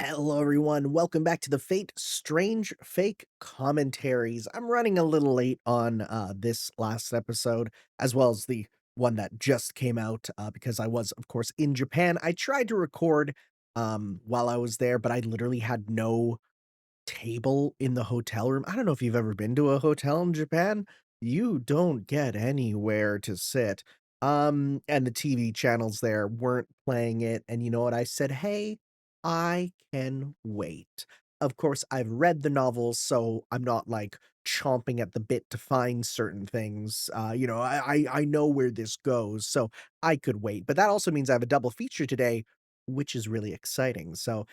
Hello, everyone. Welcome back to the Fate Strange Fake commentaries. I'm running a little late on this last episode, as well as the one that just came out because I was, of course, in Japan. I tried to record while I was there, but I literally had no table in the hotel room. I don't know if you've ever been to a hotel in Japan. You don't get anywhere to sit. And the TV channels there weren't playing it. And you know what? I said, hey, I can wait. Of course, I've read the novels, so I'm not like chomping at the bit to find certain things. I know where this goes, so I could wait. But that also means I have a double feature today, which is really exciting. So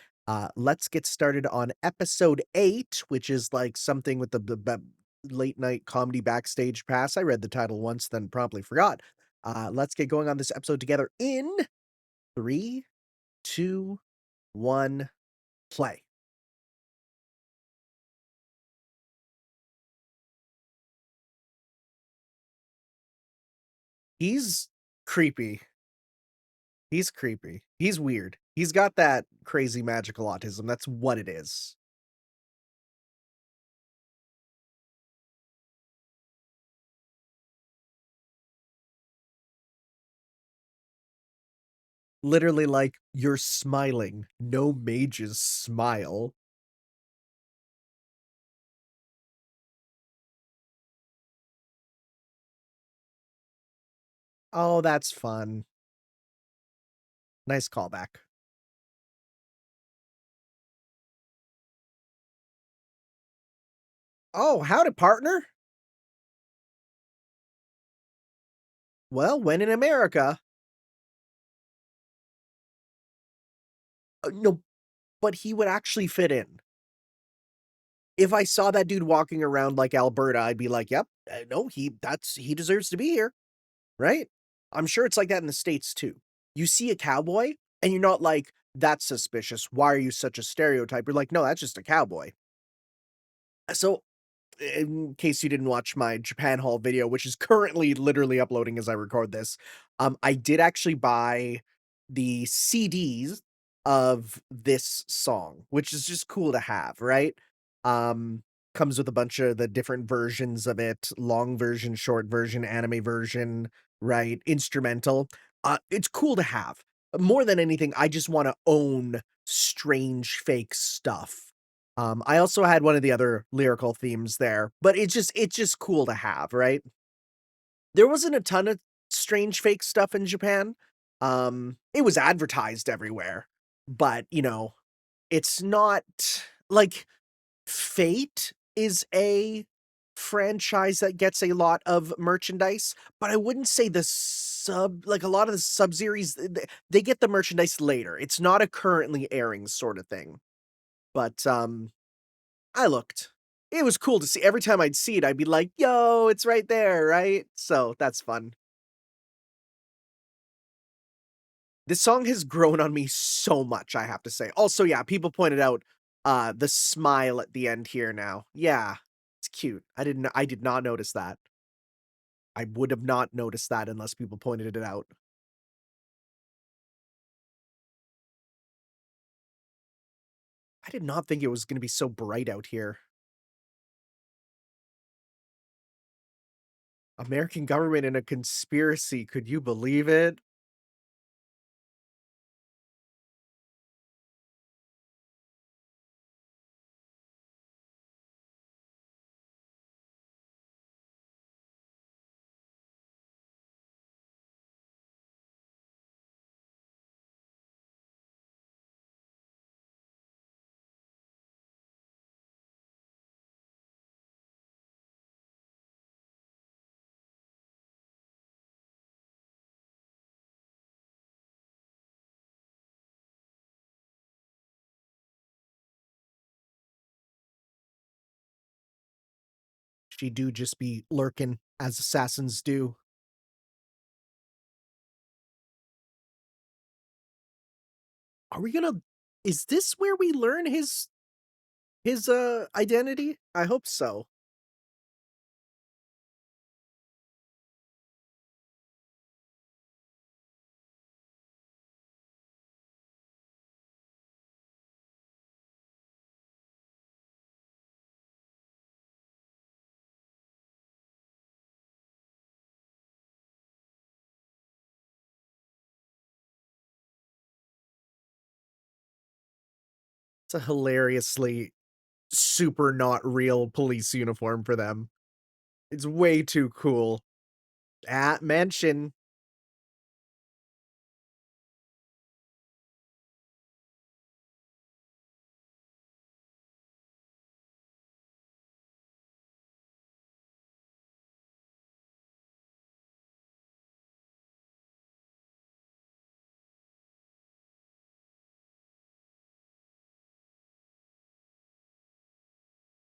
let's get started on episode 8, which is like something with the late night comedy backstage pass. I read the title once, then promptly forgot. Let's get going on this episode together in three, two, one, play. He's creepy. He's creepy. He's weird. He's got that crazy magical autism. That's what it is. Literally, like, you're smiling. No mages smile. Oh, that's fun. Nice callback. Oh, howdy, partner. Well, when in America. No, but he would actually fit in. If I saw that dude walking around like Alberta, I'd be like, "Yep, no, he deserves to be here." Right? I'm sure it's like that in the States too. You see a cowboy and you're not like, "That's suspicious. Why are you such a stereotype?" You're like, "No, that's just a cowboy." So, in case you didn't watch my Japan haul video, which is currently literally uploading as I record this, I did actually buy the CDs of this song, which is just cool to have, right? Um, Comes with a bunch of the different versions of it, long version, short version, anime version, right? Instrumental. It's cool to have. More than anything, I just want to own strange fake stuff. I also had one of the other lyrical themes there, but it's just cool to have, right? There wasn't a ton of strange fake stuff in Japan. It was advertised everywhere, but, it's not like Fate is a franchise that gets a lot of merchandise, but I wouldn't say a lot of the sub-series, they get the merchandise later. It's not a currently airing sort of thing, but, I looked. It was cool to see. Every time I'd see it, I'd be like, "Yo, it's right there," right? So, that's fun. This song has grown on me so much, I have to say. Also, yeah, people pointed out, the smile at the end here now. Yeah, it's cute. I did not notice that. I would have not noticed that unless people pointed it out. I did not think it was gonna be so bright out here. American government in a conspiracy, could you believe it? She do just be lurking, as assassins do. Are we gonna Is this where we learn his identity? I hope so. It's a hilariously super not real police uniform for them. It's way too cool. At mention.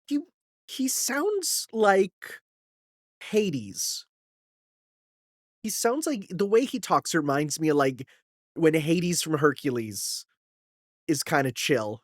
He he sounds like Hades. He sounds like the way he talks reminds me of, like, when Hades from Hercules is kinda chill.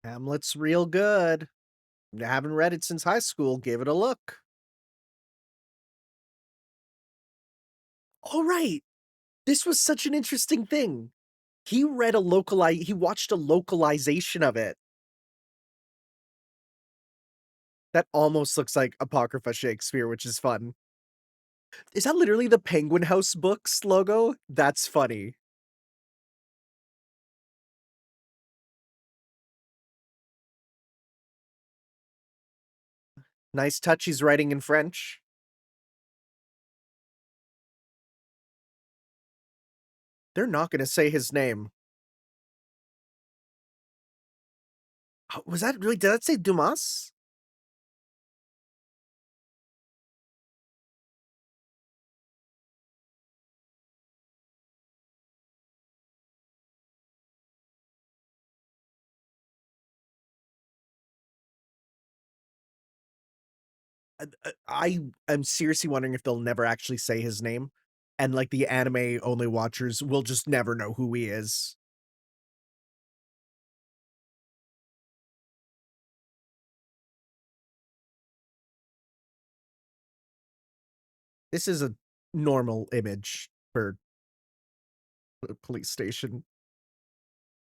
Hamlet's real good. Haven't read it since high school, give it a look. All right, this was such an interesting thing. He watched a localization of it that almost looks like Apocrypha Shakespeare, which is fun. Is that literally the Penguin House Books logo? That's funny. Nice touch, he's writing in French. They're not gonna say his name. Was that really did that say Dumas? I am seriously wondering if they'll never actually say his name, and, like, the anime-only watchers will just never know who he is. This is a normal image for a police station.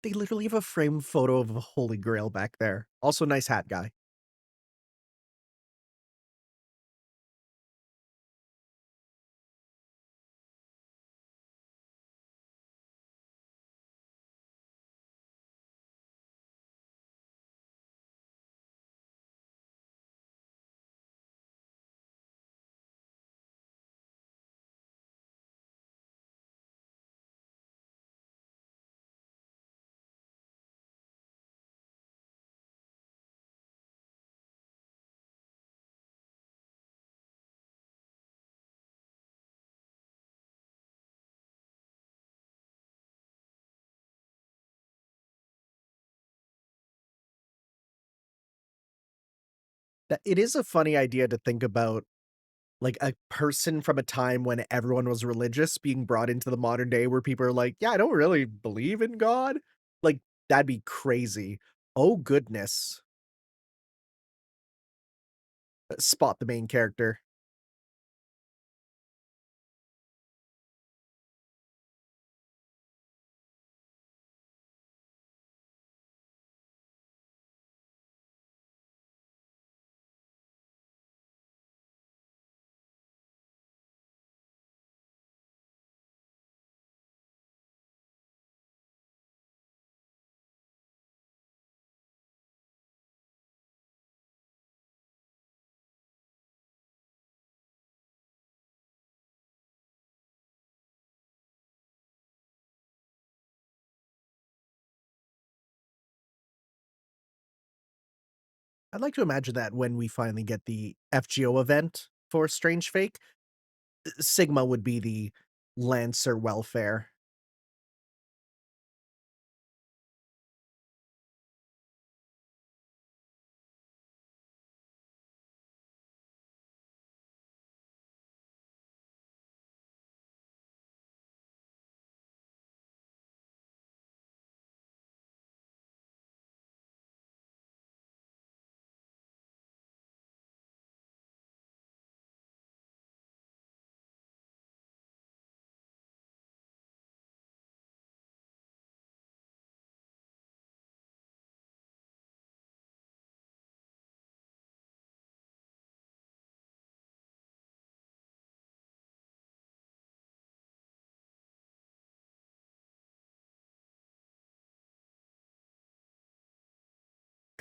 They literally have a framed photo of a Holy Grail back there. Also, nice hat, guy. That it is a funny idea to think about, like, a person from a time when everyone was religious being brought into the modern day where people are like, "Yeah, I don't really believe in God." Like, that'd be crazy. Oh, goodness. Spot the main character. I'd like to imagine that when we finally get the FGO event for Strange Fake, Sigma would be the Lancer welfare.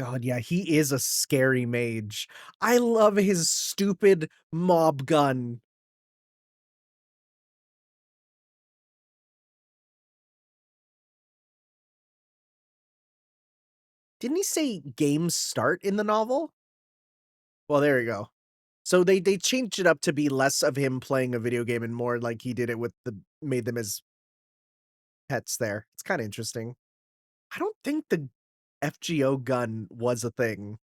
God, yeah, he is a scary mage. I love his stupid mob gun. Didn't he say games start in the novel? Well, there you go. So they changed it up to be less of him playing a video game and more like he did it with the made them as pets there. It's kinda interesting. I don't think the FGO gun was a thing.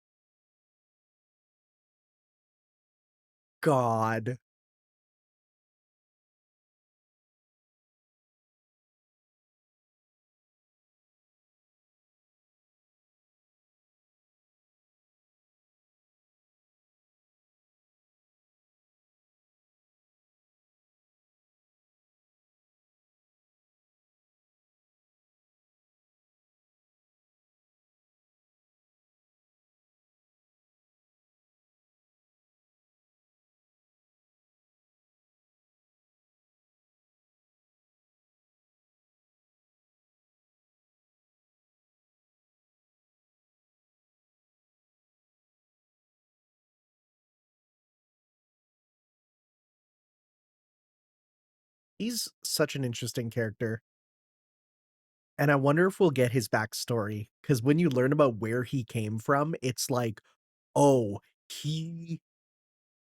God. He's such an interesting character, and I wonder if we'll get his backstory. Because when you learn about where he came from, it's like, "Oh, he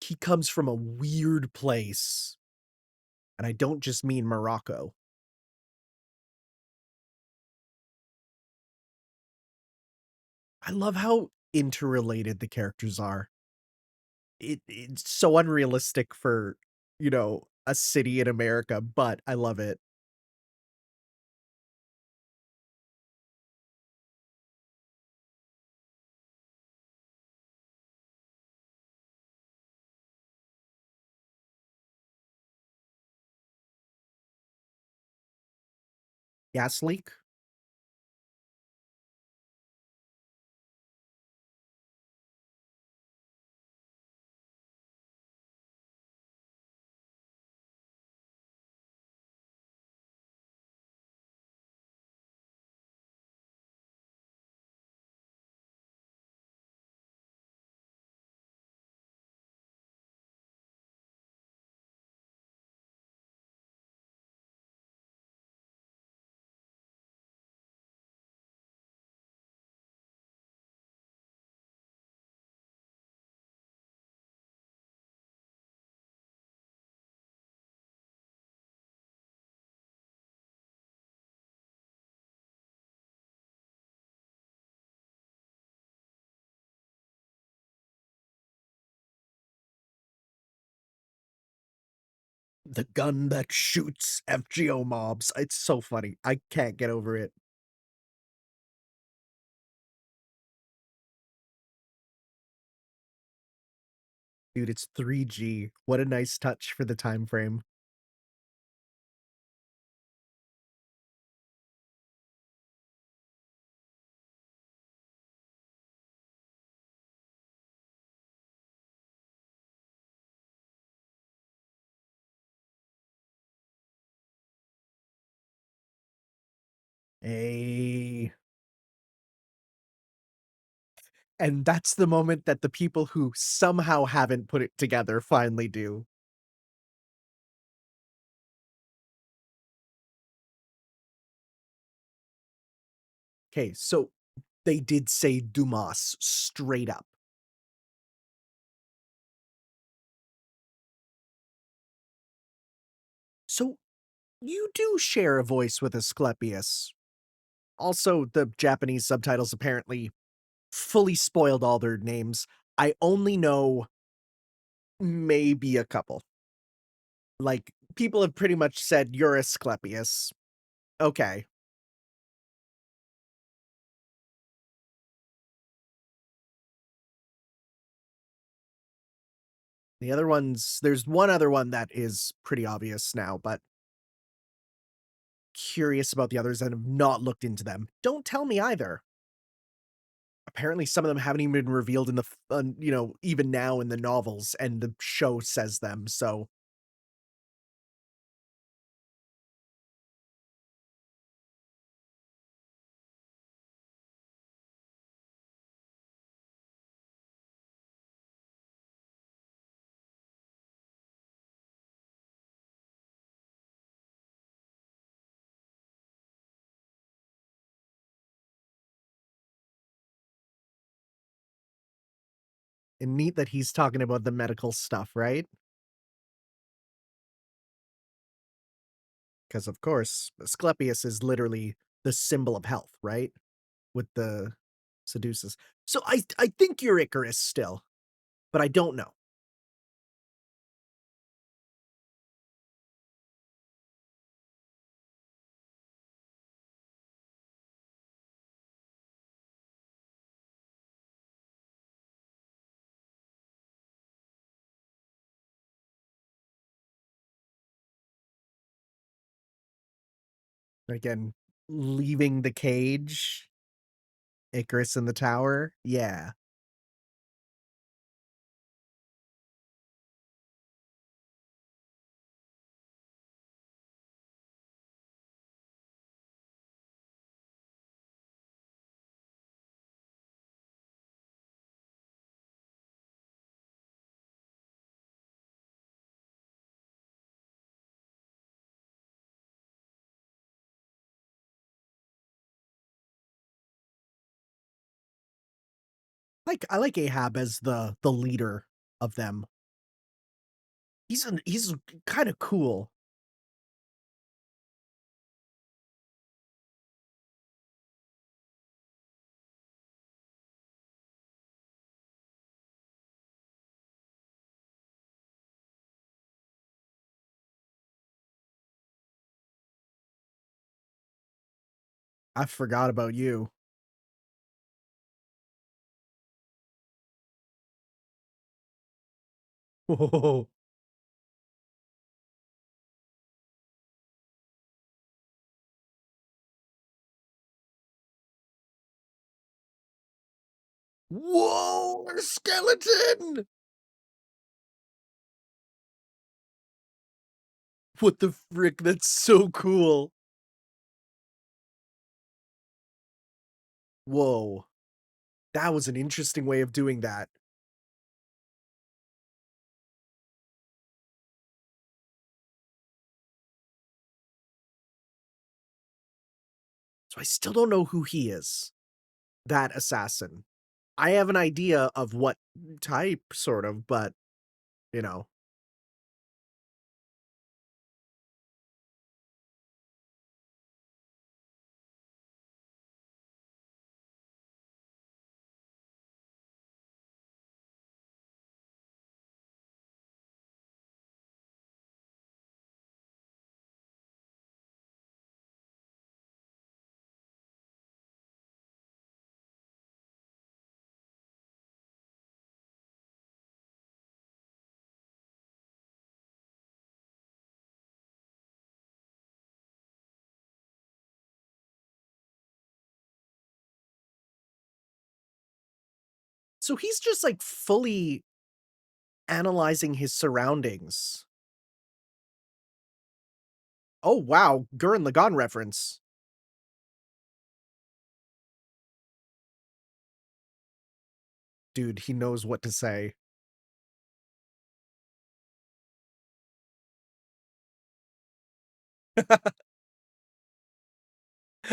he comes from a weird place." And I don't just mean Morocco. I love how interrelated the characters are. It's so unrealistic for, a city in America, but I love it. Gas leak? The gun that shoots FGO mobs. It's so funny. I can't get over it. Dude, it's 3G. What a nice touch for the time frame. Hey. And that's the moment that the people who somehow haven't put it together finally do. Okay, so they did say Dumas straight up. So you do share a voice with Asclepius. Also, the Japanese subtitles apparently fully spoiled all their names. I only know maybe a couple. Like, people have pretty much said, "You're Asclepius." Okay. The other ones there's one other one that is pretty obvious now, but curious about the others and have not looked into them. Don't tell me either. Apparently, some of them haven't even been revealed in even now in the novels, and the show says them, so And neat that he's talking about the medical stuff, right? Because of course, Asclepius is literally the symbol of health, right? With the Caduceus. So I think you're Icarus still, but I don't know. Again, leaving the cage, Icarus in the tower. Yeah. I like Ahab as the leader of them. He's kind of cool. I forgot about you. Whoa. Whoa, a skeleton! What the frick? That's so cool. Whoa. That was an interesting way of doing that. So I still don't know who he is, that assassin. I have an idea of what type, sort of, but, you know. So he's just, like, fully analyzing his surroundings. Oh, wow, Gurren Lagann reference. Dude, he knows what to say.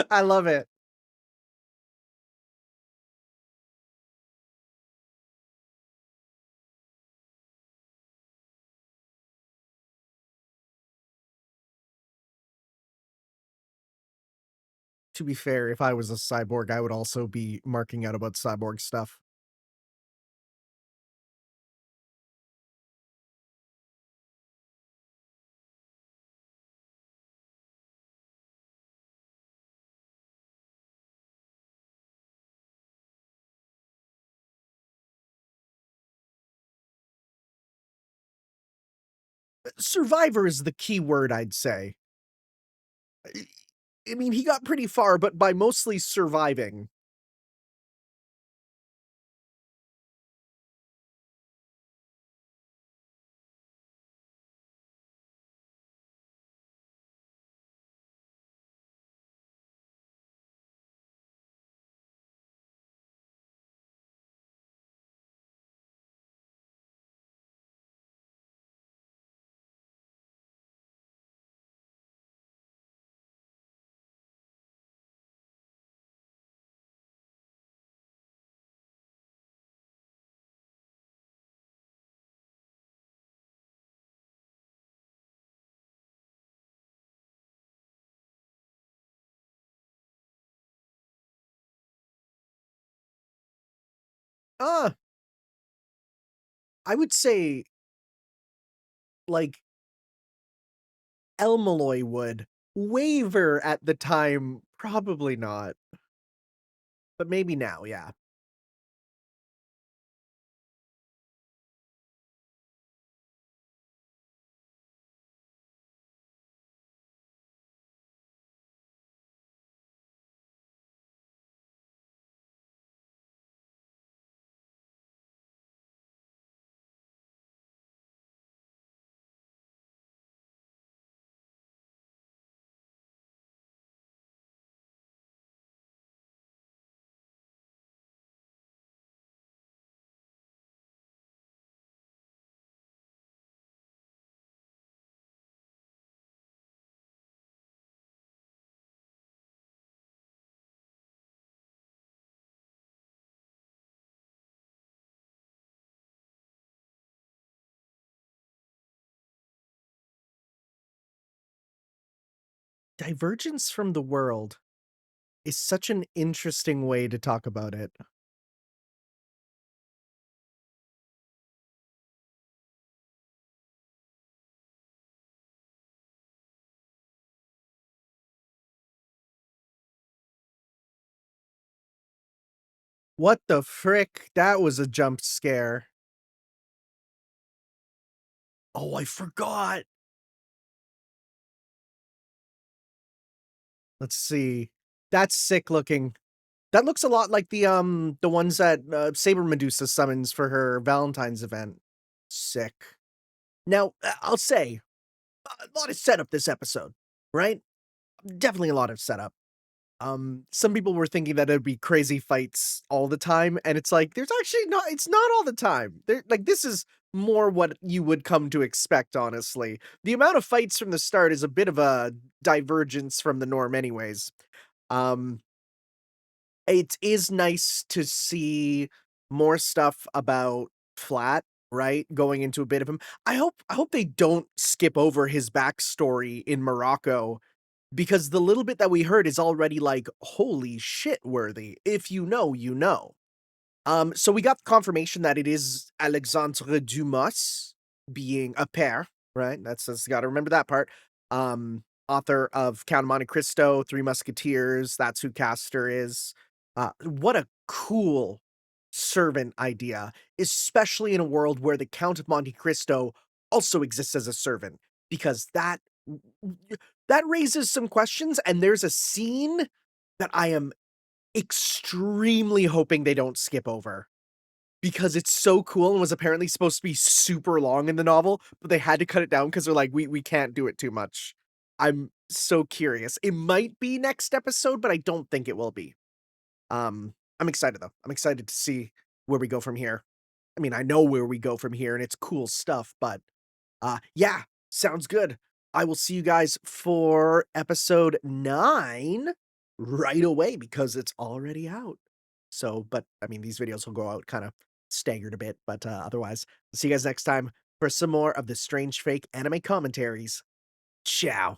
I love it. To be fair, if I was a cyborg, I would also be marking out about cyborg stuff. Survivor is the key word, I'd say. I I mean, he got pretty far, but by mostly surviving. Uh, I would say, like, El Malloy would. Waver at the time, probably not, but maybe now, yeah. Divergence from the world is such an interesting way to talk about it. What the frick? That was a jump scare. Oh, I forgot. Let's see. That's sick looking. That looks a lot like the ones that, Saber Medusa summons for her Valentine's event. Sick. Now, I'll say, a lot of setup this episode, right? Definitely a lot of setup. Some people were thinking that it'd be crazy fights all the time, and it's like, there's actually not it's not all the time. This is more what you would come to expect, honestly. The amount of fights from the start is a bit of a divergence from the norm anyways. Um, it is nice to see more stuff about Flat, right? Going into a bit of him. I hope they don't skip over his backstory in Morocco because the little bit that we heard is already like, holy shit worthy. If you know, you know. So we got confirmation that it is Alexandre Dumas being a pair, right? That's gotta remember that part. Author of Count of Monte Cristo, Three Musketeers, that's who Castor is. What a cool servant idea, especially in a world where the Count of Monte Cristo also exists as a servant, because that raises some questions, and there's a scene that I am extremely hoping they don't skip over because it's so cool and was apparently supposed to be super long in the novel, but they had to cut it down because 'cause they're like, we can't do it too much." I'm so curious. It might be next episode, but I don't think it will be. I'm excited though. I'm excited to see where we go from here. I mean, I know where we go from here and it's cool stuff, but yeah, sounds good. I will see you guys for episode 9 right away because it's already out. So, but I mean, these videos will go out kind of staggered a bit, but otherwise, see you guys next time for some more of the Strange Fake anime commentaries. Ciao.